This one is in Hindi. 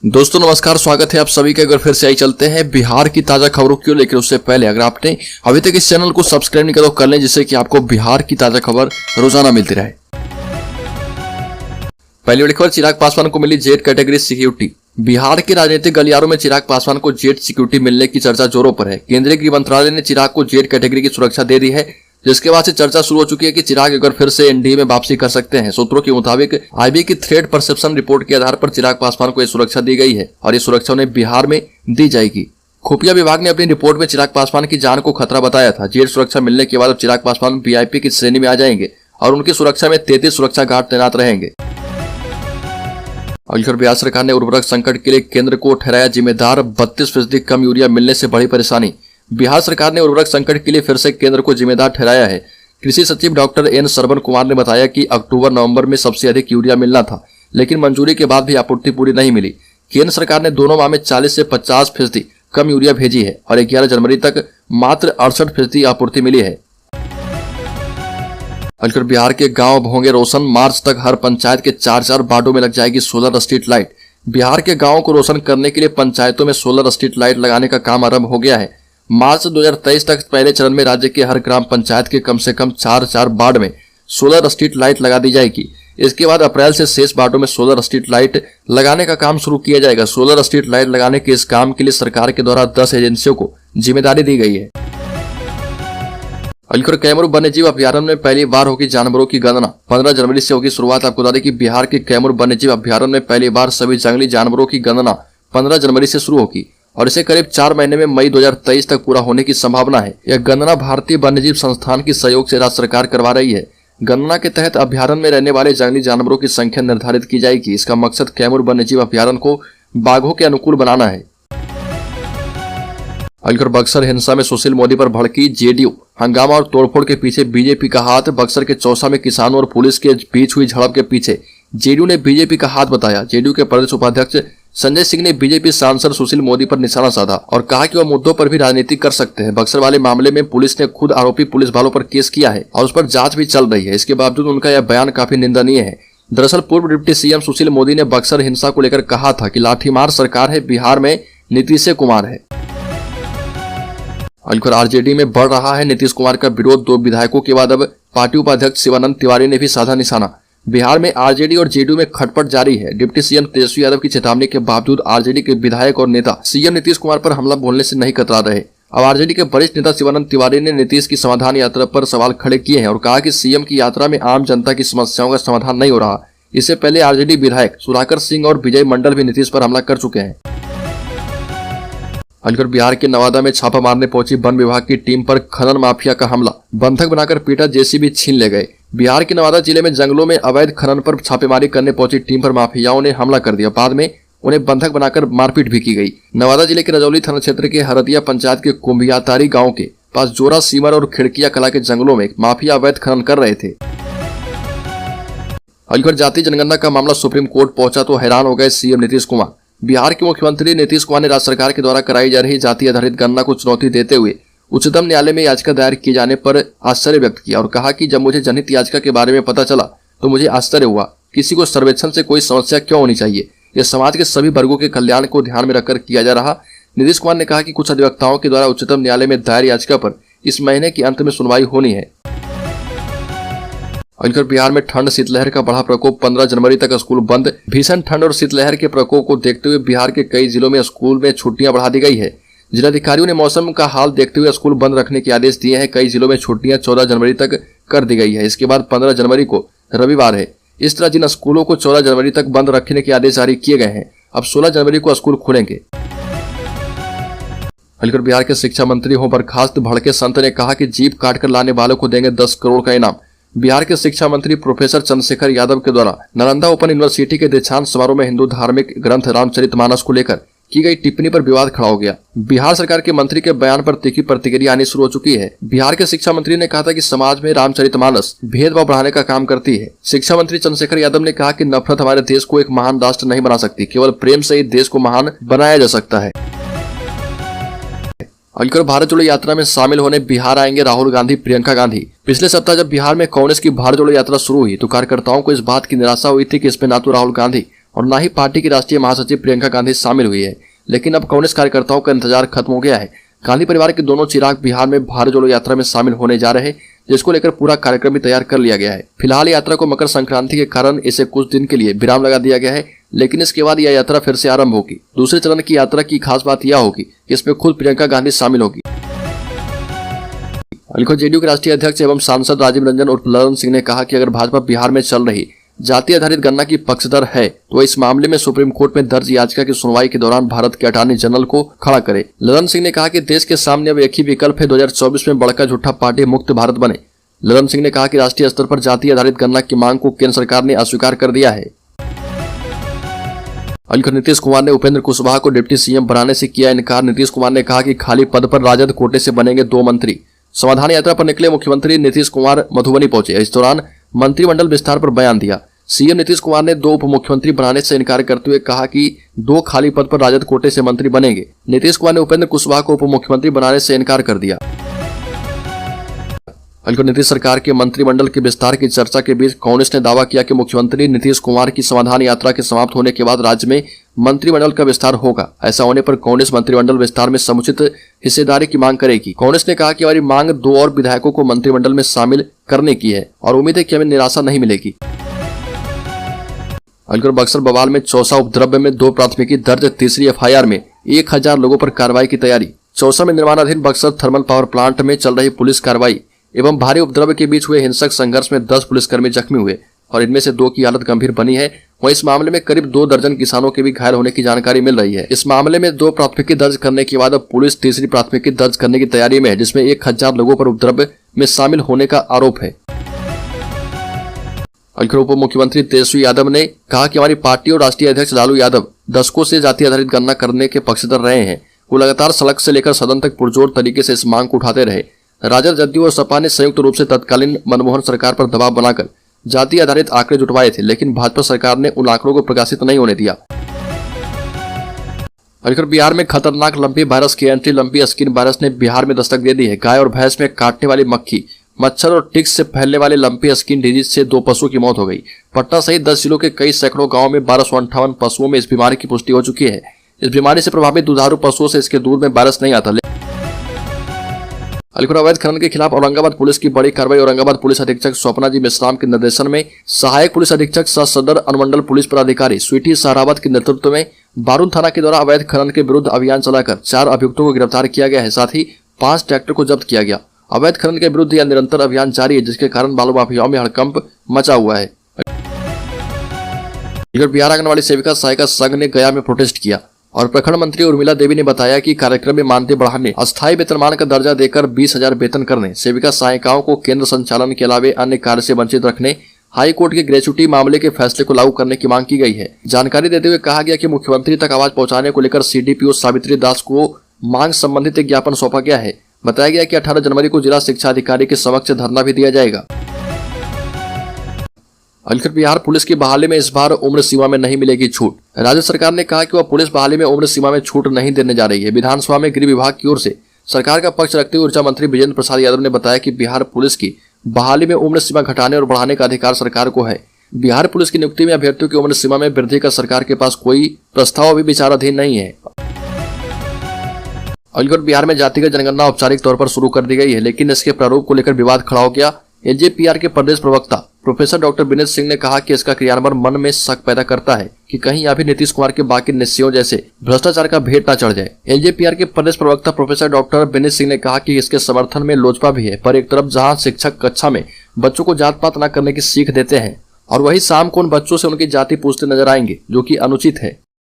दोस्तों नमस्कार, स्वागत है आप सभी का। अगर फिर से आई चलते हैं बिहार की ताजा खबरों की ओर। लेकिन उससे पहले अगर आपने अभी तक इस चैनल को सब्सक्राइब नहीं किया तो कर लें, जिससे कि आपको बिहार की ताजा खबर रोजाना मिलती रहे। पहली बड़ी खबर, चिराग पासवान को मिली जेड कैटेगरी सिक्योरिटी। बिहार के राजनीतिक गलियारों में चिराग पासवान को जेड सिक्योरिटी मिलने की चर्चा जोरों पर है। केंद्रीय गृह मंत्रालय ने चिराग को जेड कैटेगरी की सुरक्षा दे दी है, जिसके बाद से चर्चा शुरू हो चुकी है कि चिराग अगर फिर से एनडीए में वापसी कर सकते हैं। सूत्रों के मुताबिक आईबी की थ्रेट परसेप्शन रिपोर्ट के आधार पर चिराग पासवान को यह सुरक्षा दी गई है और ये सुरक्षा उन्हें बिहार में दी जाएगी। खुफिया विभाग ने अपनी रिपोर्ट में चिराग पासवान की जान को खतरा बताया था। जेड सुरक्षा मिलने के बाद अब चिराग पासवान वीआईपी की श्रेणी में आ जाएंगे और उनकी सुरक्षा में 33 सुरक्षा गार्ड तैनात रहेंगे। और बिहार सरकार ने उर्वरक संकट के लिए केंद्र को ठहराया जिम्मेदार। 32% कम यूरिया मिलने से बड़ी परेशानी। बिहार सरकार ने उर्वरक संकट के लिए फिर से केंद्र को जिम्मेदार ठहराया है। कृषि सचिव डॉक्टर एन श्रवण कुमार ने बताया कि अक्टूबर-नवंबर में सबसे अधिक यूरिया मिलना था, लेकिन मंजूरी के बाद भी आपूर्ति पूरी नहीं मिली। केंद्र सरकार ने दोनों माह में 40 से 50% कम यूरिया भेजी है और 11 जनवरी तक मात्र 68% आपूर्ति मिली है। बिहार के गांव होंगे रोशन। मार्च तक हर पंचायत के 4 वार्डों में लग जाएगी सोलर स्ट्रीट लाइट। बिहार के गांवों को रोशन करने के लिए पंचायतों में सोलर स्ट्रीट लाइट लगाने का काम आरंभ हो गया है। मार्च 2023 तक पहले चरण में राज्य के हर ग्राम पंचायत के कम से कम 4 वार्ड में सोलर स्ट्रीट लाइट लगा दी जाएगी। इसके बाद अप्रैल से शेष वार्डों में सोलर स्ट्रीट लाइट लगाने का काम शुरू किया जाएगा। सोलर स्ट्रीट लाइट लगाने के इस काम के लिए सरकार के द्वारा 10 एजेंसियों को जिम्मेदारी दी गई है। कैमूर वन्यजीव अभ्यारण्य में पहली बार होगी जानवरों की गणना। 15 जनवरी से होगी शुरुआत। आपको बता दें कि बिहार के कैमूर वन्यजीव अभ्यारण्य में पहली बार सभी जंगली जानवरों की गणना 15 जनवरी से शुरू होगी और इसे करीब 4 महीने में मई 2023 तक पूरा होने की संभावना है। यह गणना भारतीय वन्यजीव संस्थान की सहयोग से राज्य सरकार करवा रही है। गणना के तहत अभ्यारण्य में रहने वाले जंगली जानवरों की संख्या निर्धारित की जाएगी। इसका मकसद कैमूर वन्यजीव अभ्यारण्य को बाघों के अनुकूल बनाना है। बक्सर हिंसा में सुशील मोदी पर भड़की जेडीयू। हंगामा और तोड़फोड़ के पीछे बीजेपी का हाथ। बक्सर के चौसा में किसानों और पुलिस के बीच हुई झड़प के पीछे जेडीयू ने बीजेपी का हाथ बताया। जेडीयू के प्रदेश उपाध्यक्ष संजय सिंह ने बीजेपी सांसद सुशील मोदी पर निशाना साधा और कहा कि वह मुद्दों पर भी राजनीति कर सकते हैं। बक्सर वाले मामले में पुलिस ने खुद आरोपी पुलिस वालों पर केस किया है और उस पर जांच भी चल रही है। इसके बावजूद उनका यह बयान काफी निंदनीय है। दरअसल पूर्व डिप्टी सीएम सुशील मोदी ने बक्सर हिंसा को लेकर कहा था कि लाठीमार सरकार है, बिहार में नीतीश कुमार है। आरजेडी में बढ़ रहा है नीतीश कुमार का विरोध। 2 विधायकों के बाद अब पार्टी उपाध्यक्ष शिवानंद तिवारी ने भी साधा निशाना। बिहार में आरजेडी और जेडीयू में खटपट जारी है। डिप्टी सीएम तेजस्वी यादव की चेतावनी के बावजूद आरजेडी के विधायक और नेता सीएम नीतीश कुमार पर हमला बोलने से नहीं कतरा रहे। अब आरजेडी के वरिष्ठ नेता शिवानंद तिवारी ने नीतीश की समाधान यात्रा पर सवाल खड़े किए हैं और कहा कि सीएम की यात्रा में आम जनता की समस्याओं का समाधान नहीं हो रहा। इससे पहले आरजेडी विधायक सुधाकर सिंह और विजय मंडल भी नीतीश पर हमला कर चुके हैं। बिहार के नवादा में छापा मारने पहुंची वन विभाग की टीम पर खनन माफिया का हमला। बंधक बनाकर पीटा, जेसीबी छीन ले गए। बिहार के नवादा जिले में जंगलों में अवैध खनन पर छापेमारी करने पहुंची टीम पर माफियाओं ने हमला कर दिया। बाद में उन्हें बंधक बनाकर मारपीट भी की गई। नवादा जिले के रजौली थाना क्षेत्र के हरदिया पंचायत के कुंभियातारी गांव के पास जोरा सीमर और खिड़किया कला के जंगलों में माफिया अवैध खनन कर रहे थे। जातीय जनगणना का मामला सुप्रीम कोर्ट पहुंचा तो हैरान हो गए सीएम नीतीश कुमार। बिहार के मुख्यमंत्री नीतीश कुमार ने राज्य सरकार के द्वारा कराई जा रही जाति आधारित गणना को चुनौती देते हुए उच्चतम न्यायालय में याचिका दायर किए जाने पर आश्चर्य व्यक्त किया और कहा कि जब मुझे जनहित याचिका के बारे में पता चला तो मुझे आश्चर्य हुआ। किसी को सर्वेक्षण से कोई समस्या क्यों होनी चाहिए? यह समाज के सभी वर्गों के कल्याण को ध्यान में रखकर किया जा रहा। नीतीश कुमार ने कहा कि कुछ अधिवक्ताओं के द्वारा उच्चतम न्यायालय में दायर याचिका पर इस महीने के अंत में सुनवाई होनी है। बिहार में ठंड शीतलहर का बढ़ा प्रकोप। 15 जनवरी तक स्कूल बंद। भीषण ठंड और शीतलहर के प्रकोप को देखते हुए बिहार के कई जिलों में स्कूल में छुट्टियां बढ़ा दी गई है। जिलाधिकारियों ने मौसम का हाल देखते हुए स्कूल बंद रखने के आदेश दिए हैं। कई जिलों में छुट्टियां 14 जनवरी तक कर दी गई है। इसके बाद 15 जनवरी को रविवार है। इस तरह जिन स्कूलों को 14 जनवरी तक बंद रखने के आदेश जारी किए गए हैं, अब 16 जनवरी को स्कूल खुलेंगे। बिहार के शिक्षा मंत्री हो बर्खास्त। भड़के संत ने कहा कि जीप काटकर लाने वालों को देंगे 10 करोड़ का इनाम। बिहार के शिक्षा मंत्री प्रोफेसर चंद्रशेखर यादव के द्वारा नालंदा ओपन यूनिवर्सिटी के दीक्षांत समारोह में हिंदू धार्मिक ग्रंथ रामचरितमानस को लेकर की गई टिप्पणी पर विवाद खड़ा हो गया। बिहार सरकार के मंत्री के बयान पर तीखी प्रतिक्रिया आनी शुरू हो चुकी है। बिहार के शिक्षा मंत्री ने कहा था कि समाज में रामचरितमानस भेदभाव बढ़ाने का काम करती है। शिक्षा मंत्री चंद्रशेखर यादव ने कहा कि नफरत हमारे देश को एक महान राष्ट्र नहीं बना सकती, केवल प्रेम से ही देश को महान बनाया जा सकता है। भारत जोड़ो यात्रा में शामिल होने बिहार आएंगे राहुल गांधी, प्रियंका गांधी। पिछले सप्ताह जब बिहार में कांग्रेस की भारत जोड़ो यात्रा शुरू हुई तो कार्यकर्ताओं को इस बात की निराशा हुई थी कि इसमें न तो राहुल गांधी और न ही पार्टी की राष्ट्रीय महासचिव प्रियंका गांधी शामिल हुई है। लेकिन अब कांग्रेस कार्यकर्ताओं का इंतजार खत्म हो गया है। गांधी परिवार के दोनों चिराग बिहार में भारत जोड़ो यात्रा में शामिल होने जा रहे हैं, जिसको लेकर पूरा कार्यक्रम भी तैयार कर लिया गया है। फिलहाल यात्रा को मकर संक्रांति के कारण इसे कुछ दिन के लिए विराम लगा दिया गया है, लेकिन इसके बाद यह यात्रा फिर से आरंभ होगी। दूसरे चरण की यात्रा की खास बात यह होगी कि इसमें खुद प्रियंका गांधी शामिल होगी। जेडीयू के राष्ट्रीय अध्यक्ष एवं सांसद राजीव रंजन उर्फ ललन सिंह ने कहा कि अगर भाजपा बिहार में चल रही जाति आधारित गणना की पक्षधर है तो इस मामले में सुप्रीम कोर्ट में दर्ज याचिका की सुनवाई के दौरान भारत के अटॉर्नी जनरल को खड़ा करे। ललन सिंह ने कहा कि देश के सामने अब एक ही विकल्प है, 2024 में बड़का झूठा पार्टी मुक्त भारत बने। ललन सिंह ने कहा कि राष्ट्रीय स्तर पर जाति आधारित गणना की मांग को केंद्र सरकार ने अस्वीकार कर दिया है। नीतीश कुमार ने उपेंद्र कुशवाहा को डिप्टी सीएम बनाने से किया इनकार। नीतीश कुमार ने कहा कि खाली पद पर राजद कोटे से बनेंगे 2 मंत्री। समाधान यात्रा पर निकले मुख्यमंत्री नीतीश कुमार मधुबनी पहुंचे। इस दौरान मंत्रिमंडल विस्तार पर बयान दिया। सीएम नीतीश कुमार ने 2 उप मुख्यमंत्री बनाने से इनकार करते हुए कहा कि 2 खाली पद पर राजद कोटे से मंत्री बनेंगे। नीतीश कुमार ने उपेंद्र कुशवाहा को उप मुख्यमंत्री बनाने से इनकार कर दिया। नीतीश सरकार के मंत्रिमंडल के विस्तार की चर्चा के बीच कांग्रेस ने दावा किया कि मुख्यमंत्री नीतीश कुमार की समाधान यात्रा के समाप्त होने के बाद राज्य में मंत्रिमंडल का विस्तार होगा। ऐसा होने पर कांग्रेस मंत्रिमंडल विस्तार में समुचित हिस्सेदारी की मांग करेगी। कांग्रेस ने कहा कि हमारी मांग 2 और विधायकों को मंत्रिमंडल में शामिल करने की है और उम्मीद है कि हमें निराशा नहीं मिलेगी। बक्सर बवाल में चौसा उपद्रव्य में 2 प्राथमिकी दर्ज, तीसरी एफआईआर में 1000 लोगों पर कार्रवाई की तैयारी। चौसा में निर्माणाधीन बक्सर थर्मल पावर प्लांट में चल रही पुलिस कार्रवाई एवं भारी उपद्रव के बीच हुए हिंसक संघर्ष में 10 पुलिसकर्मी जख्मी हुए और इनमें से 2 की हालत गंभीर बनी है। वहीं इस मामले में करीब 2 दर्जन किसानों के भी घायल होने की जानकारी मिल रही है। इस मामले में 2 प्राथमिकी दर्ज करने के बाद अब पुलिस तीसरी प्राथमिकी दर्ज करने की तैयारी में है, जिसमें 1000 लोगों पर उपद्रव में शामिल होने का आरोप है। उप मुख्यमंत्री तेजस्वी यादव ने कहा कि हमारी पार्टी और राष्ट्रीय अध्यक्ष लालू यादव दशकों से जाति आधारित गणना करने के पक्षधर रहे हैं। वो लगातार सड़क से लेकर सदन तक पुरजोर तरीके से इस मांग को उठाते रहे। राजद, जदयू और सपा ने संयुक्त रूप से तत्कालीन मनमोहन सरकार पर दबाव बनाकर जाति आधारित आंकड़े जुटवाए थे, लेकिन भाजपा सरकार ने उन आंकड़ों को प्रकाशित नहीं होने दिया। बिहार में खतरनाक लंपी वायरस की एंट्री। लंपी स्किन वायरस ने बिहार में दस्तक दे दी है। गाय और भैंस में काटने वाली मक्खी, मच्छर और टिक्स से फैलने वाले लंपी स्किन डिजीज से 2 पशुओं की मौत हो गई। पटना सहित 10 जिलों के कई सैकड़ों गांवों में 1258 पशुओं में इस बीमारी की पुष्टि हो चुकी है। इस बीमारी से प्रभावित दुधारू पशुओं से इसके दूध में वायरस नहीं आता। अवैध खनन के खिलाफ औरंगाबाद पुलिस की बड़ी कार्रवाई। औरंगाबाद पुलिस अधीक्षक स्वप्ना जी मिश्राम के निर्देशन में सहायक पुलिस अधीक्षक सह सदर अनुमंडल पुलिस पदाधिकारी स्वीटी सहरावत के नेतृत्व में बारून थाना के द्वारा अवैध खनन के विरुद्ध अभियान चलाकर 4 अभियुक्तों को गिरफ्तार किया गया है। साथ ही 5 ट्रैक्टर को जब्त किया गया। अवैध खनन के विरुद्ध यह निरंतर अभियान जारी है, जिसके कारण बालू माफियाओं में हड़कंप मचा हुआ है। बिहार आंगनवाड़ी सेविका सहायिका संघ ने गया में प्रोटेस्ट किया और प्रखंड मंत्री उर्मिला देवी ने बताया कि कार्यक्रम में मानदेय बढ़ाने, अस्थायी वेतनमान का दर्जा देकर 20,000 वेतन करने, सेविका सहायिकाओं को केंद्र संचालन के अलावे अन्य कार्य से वंचित रखने, हाई कोर्ट के ग्रेच्युटी मामले के फैसले को लागू करने की मांग की गई है। जानकारी देते हुए कहा गया कि मुख्यमंत्री तक आवाज पहुंचाने को लेकर सीडीपीओ सावित्री दास को मांग संबंधित एक ज्ञापन सौंपा गया है। बताया गया कि 18 जनवरी को जिला शिक्षा अधिकारी के समक्ष धरना भी दिया जाएगा। बिहार पुलिस की बहाली में इस बार उम्र सीमा में नहीं मिलेगी छूट। राज्य सरकार ने कहा कि वह पुलिस बहाली में उम्र सीमा में छूट नहीं देने जा रही है। विधानसभा में गृह विभाग की ओर से सरकार का पक्ष रखते हुए ऊर्जा मंत्री विजेंद्र प्रसाद यादव ने बताया कि बिहार पुलिस की बहाली में उम्र सीमा घटाने और बढ़ाने का अधिकार सरकार को है। बिहार पुलिस की नियुक्ति में अभ्यर्थियों की उम्र सीमा में वृद्धि का सरकार के पास कोई प्रस्ताव अभी विचाराधीन नहीं है। बिहार में जातिगत जनगणना औपचारिक तौर पर शुरू कर दी गई है, लेकिन इसके प्रारूप को लेकर विवाद खड़ा हो गया। एलजेपीआर के प्रदेश प्रवक्ता प्रोफेसर डॉक्टर विनीत सिंह ने कहा कि इसका क्रियान्वयन मन में शक पैदा करता है कि कहीं अभी नीतीश कुमार के बाकी निश्चयों जैसे भ्रष्टाचार का भेद न चढ़ जाए। एलजेपीआर के प्रदेश प्रवक्ता प्रोफेसर डॉक्टर विनीत सिंह ने कहा कि इसके समर्थन में लोजपा भी है, पर एक तरफ जहां शिक्षक कक्षा में बच्चों को जात पात न करने की सीख देते हैं और वही शाम को उन बच्चों से उनकी जाति पूछते नजर आएंगे, जो कि अनुचित है।